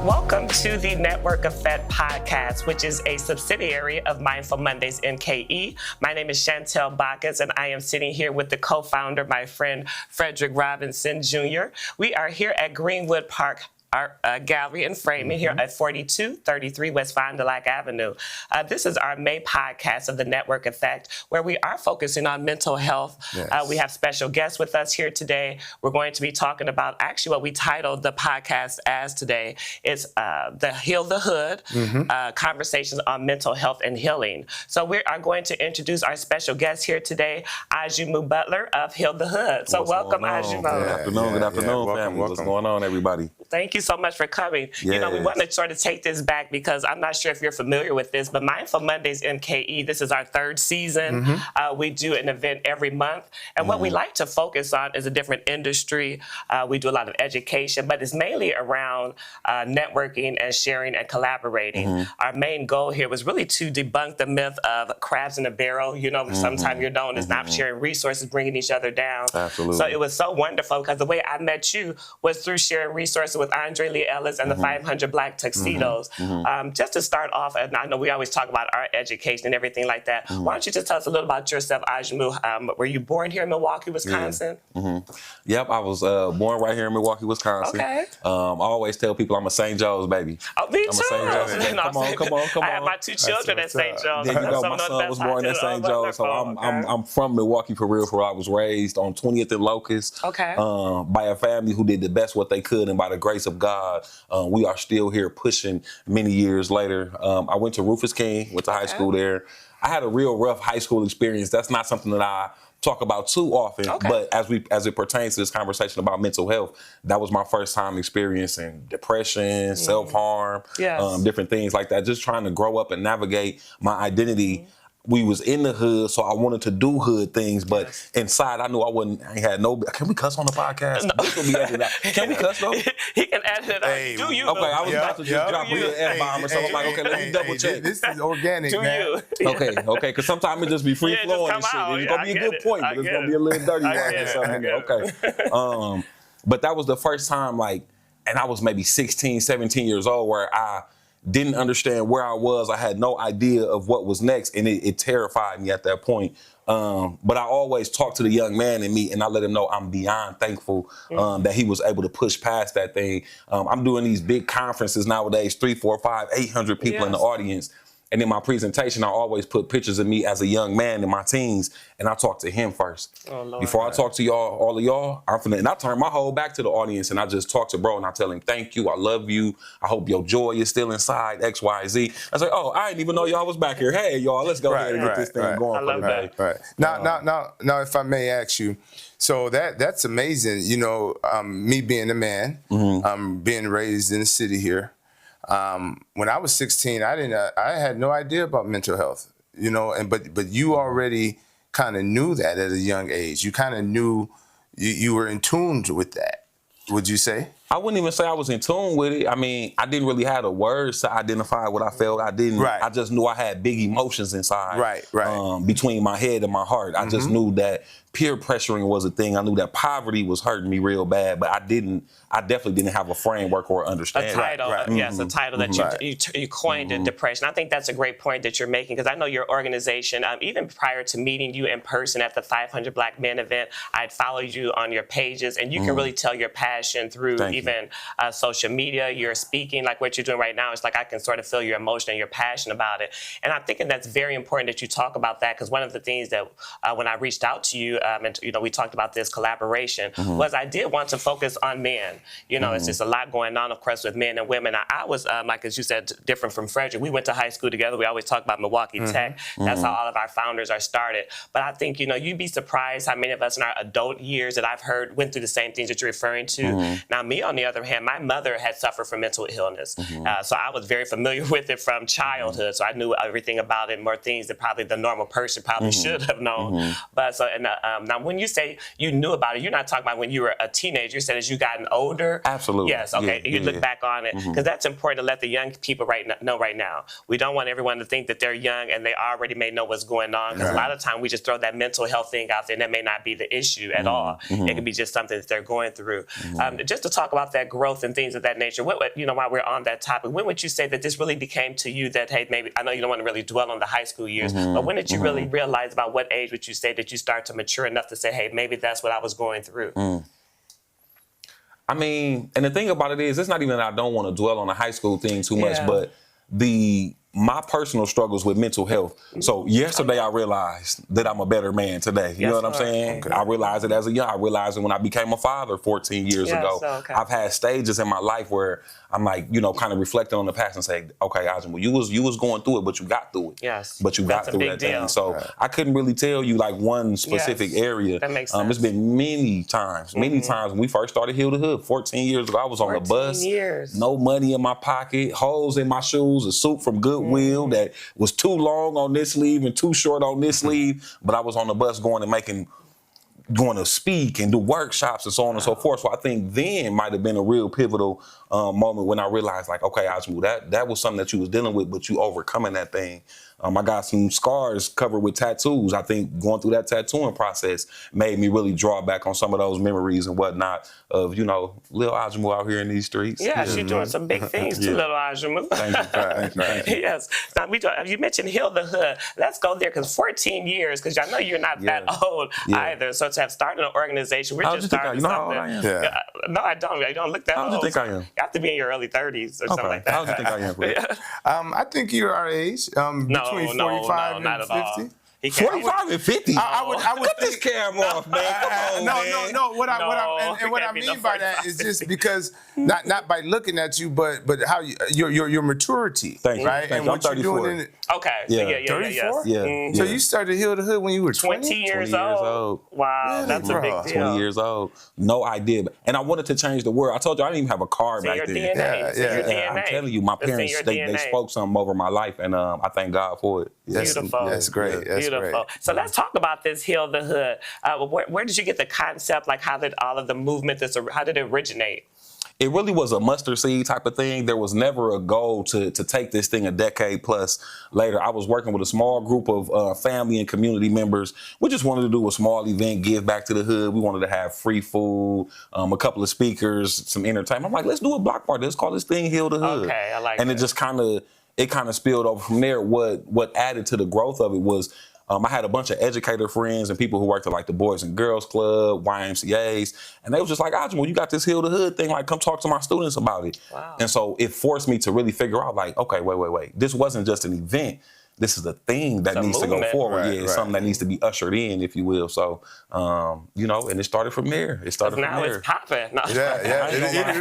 Welcome to the Network Effect podcast, which is a subsidiary of Mindful Mondays NKE. My name is Chantel Bacchus, and I am sitting here with the co-founder, my friend Frederick Robinson Jr. We are here at Greenwood Park Art Gallery and Framing here at 4233 West Fond du Lac Avenue. This is our May podcast of the Network Effect, where we are focusing on mental health. Yes. We have special guests with us here today. We're going to be talking about actually what we titled the podcast as today. It's the Heal the Hood, conversations on mental health and healing. So we are going to introduce our special guest here today, Ajamou Butler of Heal the Hood. So welcome, Ajamou. Good afternoon, welcome, family. welcome. What's going on, everybody? Thank you so much for coming. Yes. You know, we want to sort of take this back because I'm not sure if you're familiar with this, but Mindful Mondays NKE, this is our third season. We do an event every month. And what we like to focus on is a different industry. We do a lot of education, but it's mainly around networking and sharing and collaborating. Our main goal here was really to debunk the myth of crabs in a barrel. You know, sometimes you're known as not sharing resources, bringing each other down. Absolutely. So it was so wonderful because the way I met you was through sharing resources with Andre Lee Ellis and the 500 Black Tuxedos. Just to start off, and I know we always talk about our education and everything like that. Why don't you just tell us a little about yourself, Ajamou? Were you born here in Milwaukee, Wisconsin? Yep, I was born right here in Milwaukee, Wisconsin. Okay. I always tell people I'm a St. Joe's baby. Oh, me I'm too. a St. Joe's baby. Come on. I have my two children at St. Joe's. There you go. My son was born at St. Joe's, so I'm from Milwaukee for real. I was raised on 20th and Locust. Okay. By a family who did the best what they could, and by the grace of God, we are still here pushing many years later. I went to Rufus King, went to high school there. I had a real rough high school experience. That's not something that I talk about too often, but as it pertains to this conversation about mental health, that was my first time experiencing depression, self-harm, different things like that, just trying to grow up and navigate my identity. We was in the hood, so I wanted to do hood things, but inside I knew I ain't had no. Can we cuss on the podcast? No. This will be edited out. Can we cuss though? He can edit it out. Do you? Okay, I was about to just drop an F-bomb or something. I'm like, okay, let me double check. This is organic, Do man. you? Okay, because sometimes it just be free flowing and shit. It's gonna be a good point, but it's gonna be a little dirty one or something. Okay. But that was the first time, and I was maybe 16, 17 years old, where I didn't understand where I was. I had no idea of what was next, and it terrified me at that point. But I always talk to the young man in me, and I let him know I'm beyond thankful that he was able to push past that thing. I'm doing these big conferences nowadays, 3, 4, 5, 800 people in the audience. And in my presentation, I always put pictures of me as a young man in my teens, and I talk to him first. Before I talk to y'all, all of y'all, and I turn my whole back to the audience, and I just talk to bro, and I tell him, thank you, I love you, I hope your joy is still inside, X, Y, Z. I say, oh, I didn't even know y'all was back here. Hey, y'all, let's go ahead and get this thing going for the day. Right. Now, if I may ask you, so that's amazing, you know, me being a man, being raised in the city here. When I was 16, I had no idea about mental health, you know, but you already kind of knew that at a young age. You kind of knew you were in tune with that. Would you say? I wouldn't even say I was in tune with it. I mean, I didn't really have the words to identify what I felt. I didn't. I just knew I had big emotions inside. Between my head and my heart. I just knew that peer pressuring was a thing. I knew that poverty was hurting me real bad, but I definitely didn't have a framework or understanding. A title, yes, a title that you coined in depression. I think that's a great point that you're making, because I know your organization, even prior to meeting you in person at the 500 Black Men event, I'd followed you on your pages, and you can really tell your passion through even social media. You're speaking, like what you're doing right now. It's like I can sort of feel your emotion and your passion about it. And I'm thinking that's very important that you talk about that, because one of the things that when I reached out to you, and you know, we talked about this collaboration, was I did want to focus on men. You know, it's just a lot going on, of course, with men and women. I was, like as you said, different from Frederick. We went to high school together. We always talk about Milwaukee Tech. That's how all of our founders are started. But I think, you know, you'd be surprised how many of us in our adult years that I've heard went through the same things that you're referring to. Now, me, on the other hand, my mother had suffered from mental illness. So I was very familiar with it from childhood. So I knew everything about it, more things that probably the normal person probably should have known. But so, and now when you say you knew about it, you're not talking about when you were a teenager. You said as you gotten older. Absolutely. Yes. Okay. You look back on it, because that's important to let the young people know right now. We don't want everyone to think that they're young and they already may know what's going on. Because a lot of time we just throw that mental health thing out there, and that may not be the issue at all. It could be just something that they're going through. Just to talk about that growth and things of that nature. What while we're on that topic, when would you say that this really became to you that, hey, maybe, I know you don't want to really dwell on the high school years, but when did you really realize, about what age would you say that you start to mature enough to say, hey, maybe that's what I was going through? I mean, and the thing about it is, it's not even that I don't want to dwell on the high school thing too much, but my personal struggles with mental health. So yesterday I realized that I'm a better man today. You know what I'm saying? I realized it as a young. I realized it when I became a father 14 years ago. I've had stages in my life where I'm like, kind of reflecting on the past and say, okay, Ajamou, you was going through it, but you got through it. Yes. But you got through that thing. So I couldn't really tell you like one specific area. That makes sense. It's been many times when we first started Heal the Hood 14 years ago. I was on the bus, no money in my pocket, holes in my shoes, a suit from Goodwill that was too long on this sleeve and too short on this sleeve, but I was on the bus going to speak and do workshops and so on and so forth. So I think then might have been a real pivotal moment when I realized, like, okay, Ajamou, that was something that you was dealing with, but you overcoming that thing. I got some scars covered with tattoos. I think going through that tattooing process made me really draw back on some of those memories and whatnot of, little Ajamou out here in these streets. Yeah, she's doing some big things too, little Ajamou. Thank you. Yes. Now, you mentioned Heal the Hood. Let's go there, because 14 years, because I know you're not that old either. So to have started an organization, we're just starting something. No, I don't. I don't look that old. How do you think I am? You have to be in your early 30s or something like that. How do you think I am? I think you're our age. Between 45 and 50. 45 and 50. I would cut this camera off, man. Come on, no. What I mean by that is just because not by looking at you, but how your maturity, Thank you. right? Thank and you. what you're doing in it. Okay. Yeah. 34? Yeah. So you started Heal the Hood when you were 20 years old. Wow, that's a big deal. 20 years old. No idea. And I wanted to change the world. I told you I didn't even have a car back then. Your DNA. I'm telling you, my parents, they spoke something over my life, and I thank God for it. Beautiful. That's great. That's beautiful. Great. So let's talk about this Heal the Hood. Where did you get the concept? Like, how did all of the movement, how did it originate? It really was a mustard seed type of thing. There was never a goal to take this thing a decade plus later. I was working with a small group of family and community members. We just wanted to do a small event, give back to the hood. We wanted to have free food, a couple of speakers, some entertainment. I'm like, let's do a block party. Let's call this thing Heal the Hood. Okay, I like and that. And it kind of spilled over from there. What added to the growth of it was I had a bunch of educator friends and people who worked at like the Boys and Girls Club, YMCAs, and they was just like, Ajamou, you got this Heal the Hood thing, like come talk to my students about it. Wow. And so it forced me to really figure out like, okay, wait. This wasn't just an event. This is a thing that needs to go forward. It's something that needs to be ushered in, if you will. So, and it started from there. It's popping. No. It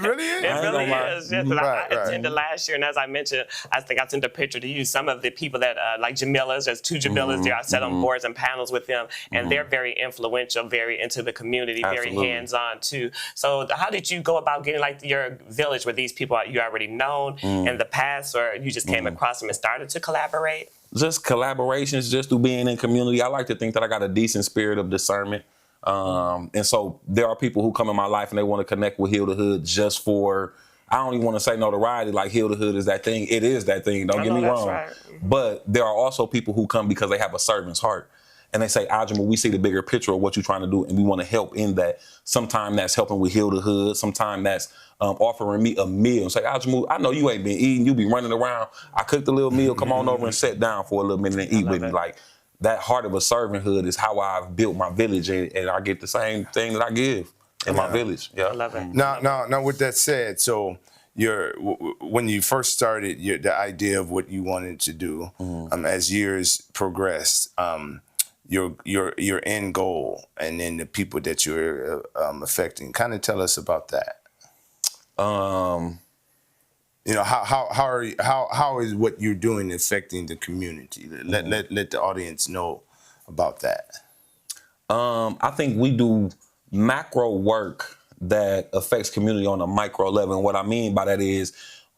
really is. It really is. I attended last year, and as I mentioned, I think I sent a picture to you. Some of the people that, like Jamila's, there's 2 Jamila's there. I sat on boards and panels with them, and they're very influential, very into the community, very hands-on too. So how did you go about getting like your village with these people you already known in the past, or you just came across them and started to collaborate? Just collaborations, just through being in community. I like to think that I got a decent spirit of discernment. And so there are people who come in my life and they want to connect with Heal the Hood just for, I don't even want to say notoriety, like Heal the Hood is that thing. It is that thing, don't get me wrong. Right. But there are also people who come because they have a servant's heart. And they say, Ajamou, we see the bigger picture of what you're trying to do, and we want to help in that. Sometimes that's helping with Heal the Hood. Sometimes that's offering me a meal. Say, Ajamou, I know you ain't been eating. You be running around. I cooked a little meal. Come on over and sit down for a little minute and eat with me. Like, that heart of a servanthood is how I've built my village, and I get the same thing that I give in my village. Yeah, I love it. Now, with that said, so when you first started, the idea of what you wanted to do, as years progressed, your end goal, and then the people that you're affecting. Kind of tell us about that. How is what you're doing affecting the community? Let the audience know about that. I think we do macro work that affects community on a micro level. And what I mean by that is,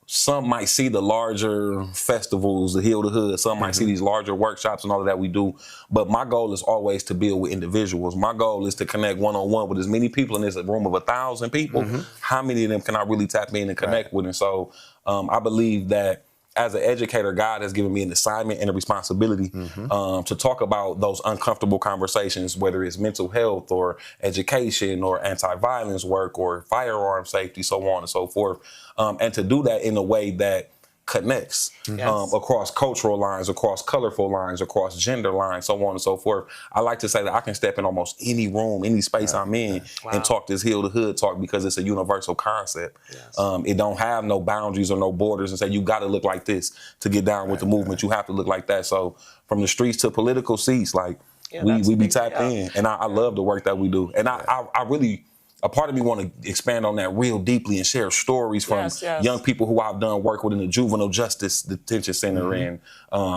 some might see the larger festivals, the Heal the Hood. Some might see these larger workshops and all of that we do. But my goal is always to build with individuals. My goal is to connect one-on-one with as many people in this room of 1,000 people. How many of them can I really tap in and connect with? And so I believe that as an educator, God has given me an assignment and a responsibility to talk about those uncomfortable conversations, whether it's mental health or education or anti-violence work or firearm safety, so on and so forth. And to do that in a way that connects across cultural lines, across colorful lines, across gender lines, so on and so forth. I like to say that I can step in almost any room, any space I'm in, and talk this Heal the Hood talk because it's a universal concept. It don't have no boundaries or no borders and say you got to look like this to get down with the movement. You have to look like that. So from the streets to political seats, like we be tapped in, and I love the work that we do. And I really. A part of me want to expand on that real deeply and share stories from young people who I've done work with in the juvenile justice detention center and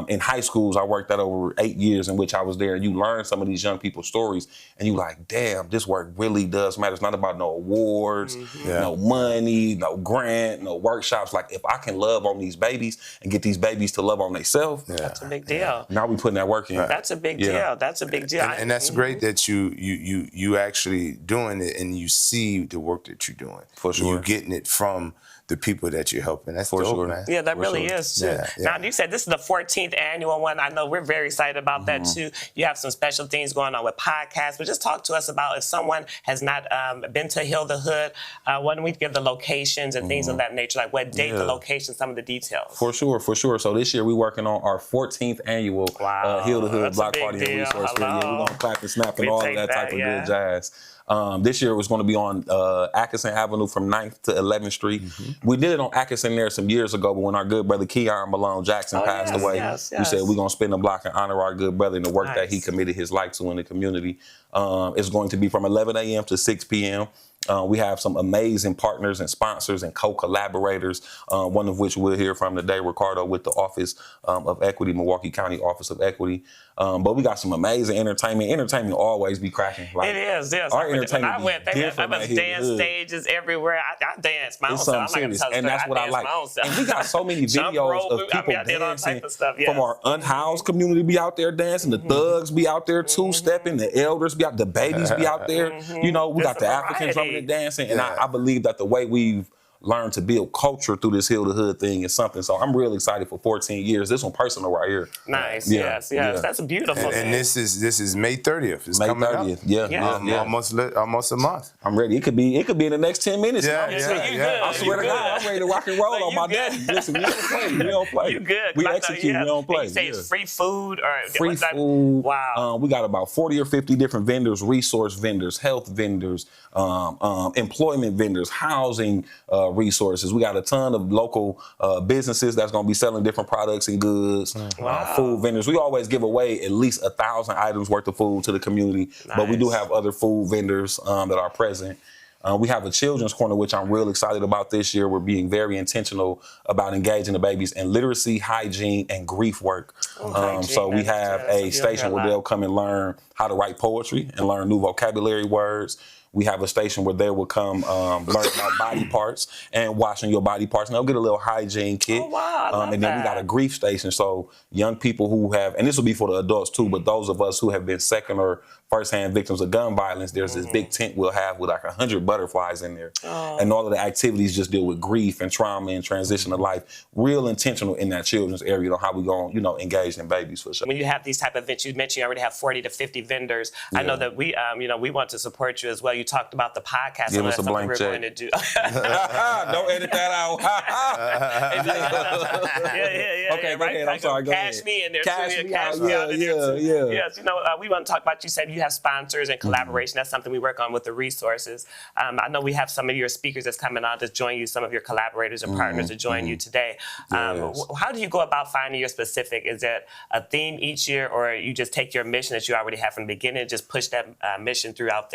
in high schools. I worked that over 8 years in which I was there, and you learn some of these young people's stories, and you like, damn, this work really does matter. It's not about no awards, no money, no grant, no workshops. Like if I can love on these babies and get these babies to love on themselves, that's a big deal. Now we putting that work in. That's a big deal. That's a big deal. And that's great that you actually doing it and you see the work that you're doing. For sure. You're getting it from the people that you're helping. That's for dope, sure, man. Yeah, that really is too. Now, you said this is the 14th annual one. I know we're very excited about that too. You have some special things going on with podcasts, but just talk to us about if someone has not been to Heal the Hood, why don't we give the locations and things of that nature, like what date, the location, some of the details. For sure. So this year we're working on our 14th annual Heal the Hood Block Party and Resource Fair. We're going to clap and snap and all of that type of good jazz. This year it was going to be on Atkinson Avenue from 9th to 11th Street. We did it on Atkinson there some years ago, but when our good brother Keon Malone Jackson passed away, we said we're going to spin the block and honor our good brother and the work that he committed his life to in the community. It's going to be from 11 a.m. to 6 p.m. We have some amazing partners and sponsors and co-collaborators, one of which we'll hear from today, Ricardo with the Office of Equity, Milwaukee County Office of Equity. But we got some amazing entertainment. Entertainment always be cracking. Like, it is. Our entertainment when I went, there was dance stages everywhere. I danced my own self. I'm not gonna tell and that's what I like. And we got so many videos of people dancing from our unhoused community be out there dancing. The thugs be out there two-stepping. The elders be out. The babies be out there. You know, we got the Africans over there dancing. And I believe that the way we've learn to build culture through this Heal the Hood thing is something. So I'm really excited for 14 years. This one personal right here. Nice. Yes. That's a beautiful. And this is May 30th. It's May 30th. Almost a month. I'm ready. It could be in the next 10 minutes. I swear to God, I'm ready to rock and roll on my daddy. Listen, we don't play. You good? We execute. We don't play. You say it's free food or free food. Wow. We got about 40 or 50 different vendors, resource vendors, health vendors, employment vendors, housing resources. We got a ton of local businesses that's going to be selling different products and goods, food vendors. We always give away at least 1,000 items worth of food to the community, but we do have other food vendors that are present. We have a children's corner, which I'm real excited about this year. We're being very intentional about engaging the babies in literacy, hygiene, and grief work. So we have a station where they'll come and learn how to write poetry and learn new vocabulary words. We have a station where they will come learn about body parts and washing your body parts. And they'll get a little hygiene kit. And then we got a grief station. So young people who have, and this will be for the adults too, but those of us who have been second or first-hand victims of gun violence, there's this big tent we'll have with like 100 butterflies in there. And all of the activities just deal with grief and trauma and transition of life. Real intentional in that children's area on how we going to, engage in babies for sure. When you have these type of events, you mentioned you already have 40 to 50 vendors. I know that we, we want to support you as well. You talked about the podcast. Give us a blank check. Going to do. Don't edit that out. Okay, I'm sorry. Go ahead. Cash me in there. Cash me out. Yeah. Yes, we want to talk about, you said you have sponsors and collaboration. That's something we work on with the resources. I know we have some of your speakers that's coming on to join you, some of your collaborators and partners to join you today. How do you go about finding your specific? Is it a theme each year, or you just take your mission that you already have from the beginning and just push that mission throughout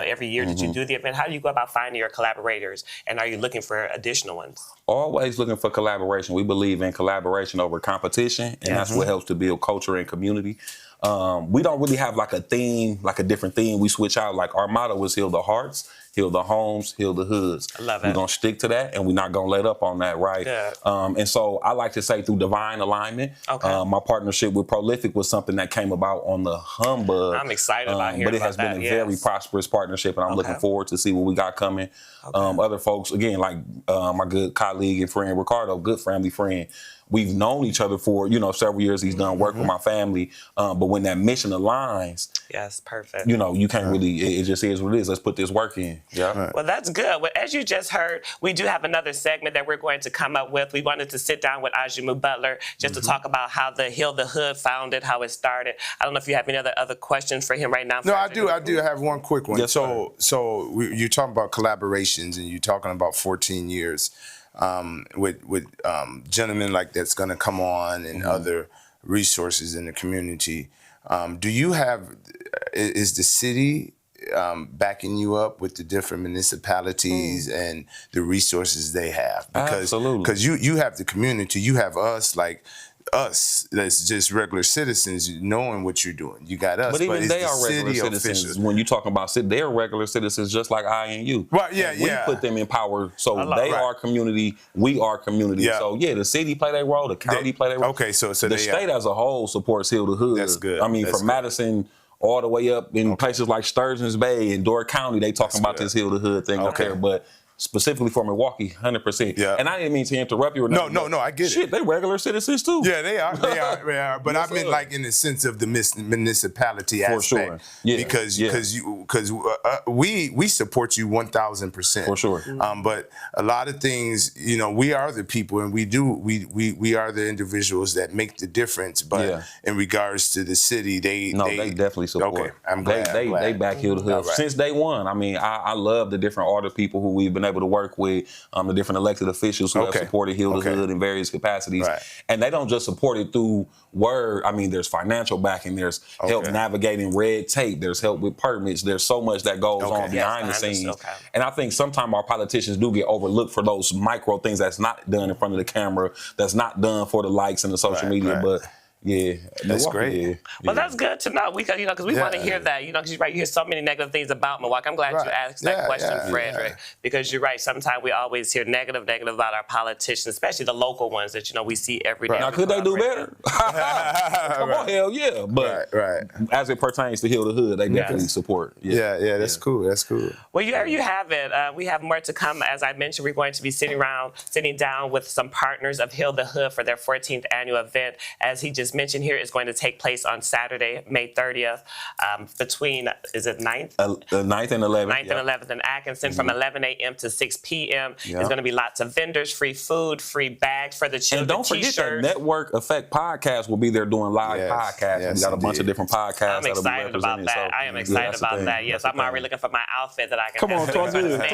every year that you do the event? How do you go about finding your collaborators, and are you looking for additional ones? Always looking for collaboration. We believe in collaboration over competition, and that's what helps to build culture and community. We don't really have like a theme, like a different theme we switch out. Like our motto is heal the hearts, heal the homes, heal the hoods. I love it. We're going to stick to that, and we're not going to let up on that, right? Yeah. And so I like to say through divine alignment, my partnership with Prolific was something that came about on the humbug. I'm excited about hearing But it has been a very prosperous partnership, and I'm looking forward to see what we got coming. Other folks, again, like my good colleague and friend, Ricardo, good family friend. we've known each other for, several years. He's done work with my family. But when that mission aligns, yes, perfect. You can't really, it just is what it is. Let's put this work in. Yeah. Right. Well, that's good. Well, as you just heard, we do have another segment that we're going to come up with. We wanted to sit down with Ajamou Butler just to talk about how the Heal the Hood founded, how it started. I don't know if you have any other questions for him right now. No, I do have one quick one. Yes, so you're talking about collaborations, and you're talking about 14 years with gentlemen like that's going to come on and other resources in the community. Do you have, is the city backing you up with the different municipalities and the resources they have? Because you have the community, you have us, like us that's just regular citizens knowing what you're doing. You got us, but even they are regular citizens. Officials. When you talk about city, they're regular citizens just like I and you. Right, yeah, we put them in power, so they are community, we are community. Yeah. So the city play their role, the county play their role. Okay, so the state as a whole supports Heal the Hood. That's good. I mean, That's from Madison all the way up in places like Sturgeon's Bay and Door County, they talking about this Heal the Hood thing up there, but specifically for Milwaukee, 100%. Yeah. And I didn't mean to interrupt you. Or no, I get it. Shit, they regular citizens too. Yeah, they are. But I mean, like in the sense of the municipality aspect. For sure. Yeah. Because we support you 1,000%. For sure. But a lot of things, we are the people, and we are the individuals that make the difference. But in regards to the city, they definitely support. Okay, I'm glad. They back Heal the Hood since day one. I mean, I love the different other people who we've been able to work with, the different elected officials who have supported Heal the Hood in various capacities. Right. And they don't just support it through word. I mean, there's financial backing, there's help navigating red tape, there's help with permits, there's so much that goes on behind the scenes. And I think sometimes our politicians do get overlooked for those micro things that's not done in front of the camera, that's not done for the likes and the social media, but yeah, that's great. Yeah. Well, that's good to know. We, because we want to hear that. Because you're right. You hear so many negative things about Milwaukee. I'm glad you asked that question, Frederick, because you're right. Sometimes we always hear negative about our politicians, especially the local ones that we see every day. Now, could they do better? Come on, hell yeah. But as it pertains to Heal the Hood, they definitely support. Yeah, that's cool. That's cool. Well, you have it. We have more to come. As I mentioned, we're going to be sitting down with some partners of Heal the Hood for their 14th annual event. As he just mentioned here, is going to take place on Saturday, May 30th, between, is it 9th? 9th and 11th. 9th and 11th in Atkinson from 11 a.m. to 6 p.m. There's going to be lots of vendors, free food, free bags for the children, and don't forget that Network Effect Podcast will be there doing live podcasts. We got a bunch of different podcasts. I'm excited about that. I am excited about that. Yes, I'm already looking for my outfit that I can Come on, talk good. So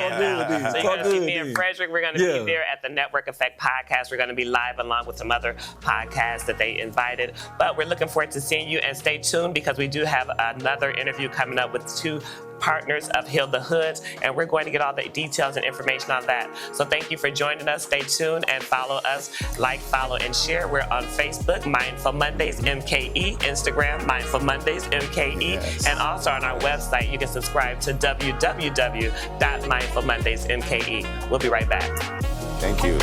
you're going to see me and Frederick. We're going to be there at the Network Effect Podcast. We're going to be live along with some other podcasts that they invited. But we're looking forward to seeing you, and stay tuned because we do have another interview coming up with two partners of Heal the Hood, and we're going to get all the details and information on that. So thank you for joining us. Stay tuned and follow us. Like, follow, and share. We're on Facebook, Mindful Mondays MKE, Instagram, Mindful Mondays MKE, and also on our website, you can subscribe to www.mindfulmondaysmke. We'll be right back. Thank you.